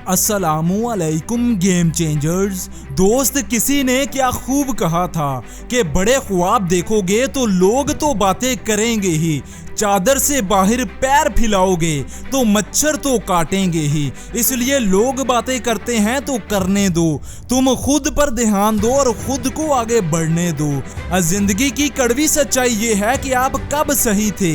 अस्सलामुअलैकुम game changers. दोस्त, किसी ने क्या खूब कहा था कि बड़े ख्वाब देखोगे तो लोग तो बातें करेंगे ही, चादर से बाहर पैर फैलाओगे तो मच्छर तो काटेंगे ही। इसलिए लोग बातें करते हैं तो करने दो, तुम खुद पर ध्यान दो और खुद को आगे बढ़ने दो। जिंदगी की कड़वी सच्चाई ये है कि आप कब सही थे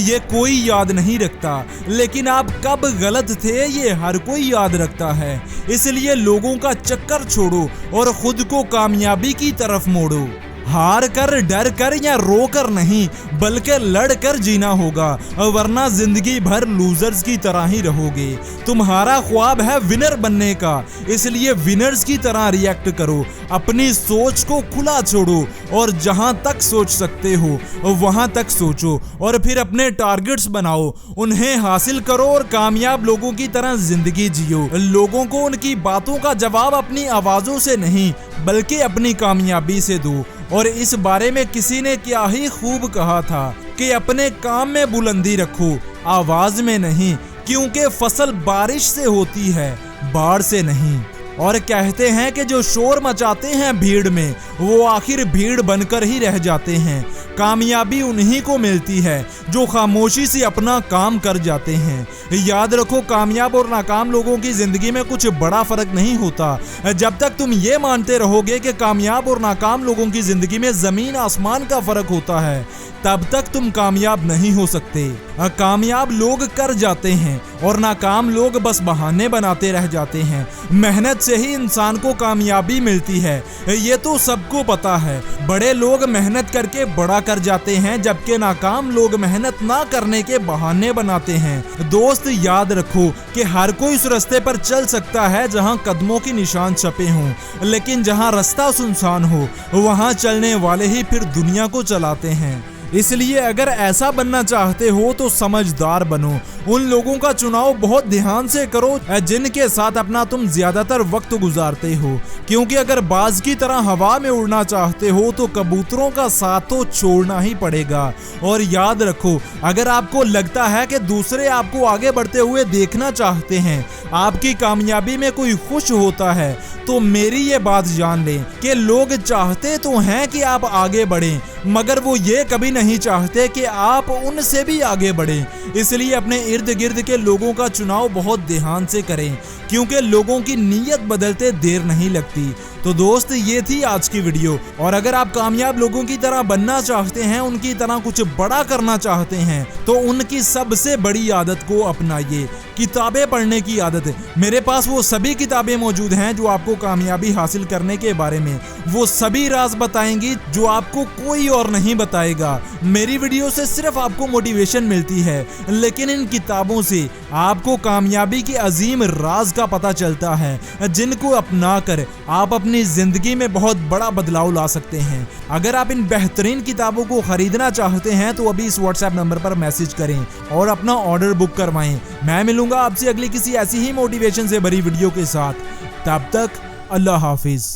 ये कोई याद नहीं रखता, लेकिन आप कब गलत थे ये हर कोई याद रखता है। इसलिए लोगों का चक्कर छोड़ो और खुद को कामयाबी की तरफ मोड़ो। हार कर, डर कर या रो कर नहीं, बल्कि लड़ कर जीना होगा, वरना जिंदगी भर लूजर्स की तरह ही रहोगे। तुम्हारा ख्वाब है विनर बनने का, इसलिए विनर्स की तरह रिएक्ट करो। अपनी सोच को खुला छोड़ो और जहां तक सोच सकते हो वहां तक सोचो और फिर अपने टारगेट्स बनाओ, उन्हें हासिल करो और कामयाब लोगों की तरह जिंदगी जियो। लोगों को उनकी बातों का जवाब अपनी आवाजों से नहीं बल्कि अपनी कामयाबी से दो। और इस बारे में किसी ने क्या ही खूब कहा था कि अपने काम में बुलंदी रखो, आवाज में नहीं, क्योंकि फसल बारिश से होती है, बाढ़ से नहीं। और कहते हैं कि जो शोर मचाते हैं भीड़ में वो आखिर भीड़ बनकर ही रह जाते हैं। कामयाबी उन्हीं को मिलती है जो खामोशी से अपना काम कर जाते हैं। याद रखो, कामयाब और नाकाम लोगों की जिंदगी में कुछ बड़ा फर्क नहीं होता। जब तक तुम ये मानते रहोगे कि कामयाब और नाकाम लोगों की जिंदगी में जमीन आसमान का फर्क होता है, तब तक तुम कामयाब नहीं हो सकते। कामयाब लोग कर जाते हैं और नाकाम लोग बस बहाने बनाते रह जाते हैं। मेहनत से ही इंसान को कामयाबी मिलती है, ये तो सबको पता है। बड़े लोग मेहनत करके बड़ा कर जाते हैं, जबकि नाकाम लोग मेहनत ना करने के बहाने बनाते हैं। दोस्त, याद रखो कि हर कोई उस रास्ते पर चल सकता है जहां कदमों के निशान छपे हों, लेकिन जहां रास्ता सुनसान हो वहां चलने वाले ही फिर दुनिया को चलाते हैं। इसलिए अगर ऐसा बनना चाहते हो तो समझदार बनो। उन लोगों का चुनाव बहुत ध्यान से करो जिनके साथ अपना तुम ज्यादातर वक्त गुजारते हो, क्योंकि अगर बाज की तरह हवा में उड़ना चाहते हो तो कबूतरों का साथ तो छोड़ना ही पड़ेगा। और याद रखो, अगर आपको लगता है कि दूसरे आपको आगे बढ़ते हुए देखना चाहते हैं, आपकी कामयाबी में कोई खुश होता है, तो मेरी ये बात जान लें कि लोग चाहते तो हैं कि आप आगे बढ़ें, मगर वो ये कभी नहीं चाहते कि आप उनसे भी आगे बढ़ें। इसलिए अपने इर्द गिर्द के लोगों का चुनाव बहुत ध्यान से करें, क्योंकि लोगों की नीयत बदलते देर नहीं लगती। तो दोस्त, ये थी आज की वीडियो। और अगर आप कामयाब लोगों की तरह बनना चाहते हैं, उनकी तरह कुछ बड़ा करना चाहते हैं, तो उनकी सबसे बड़ी आदत को अपनाइए, किताबें पढ़ने की आदत। मेरे पास वो सभी किताबें मौजूद हैं जो आपको कामयाबी हासिल करने के बारे में वो सभी राज बताएंगी जो आपको कोई और नहीं बताएगा। मेरी वीडियो से सिर्फ आपको मोटिवेशन मिलती है, लेकिन इन किताबों से आपको कामयाबी के अजीम राज का पता चलता है, जिनको अपना कर आप अपनी जिंदगी में बहुत बड़ा बदलाव ला सकते हैं। अगर आप इन बेहतरीन किताबों को खरीदना चाहते हैं तो अभी इस व्हाट्सएप नंबर पर मैसेज करें और अपना ऑर्डर बुक करवाएं। मैं मिलूंगा आपसे अगली किसी ऐसी ही मोटिवेशन से भरी वीडियो के साथ। तब तक अल्लाह हाफिज।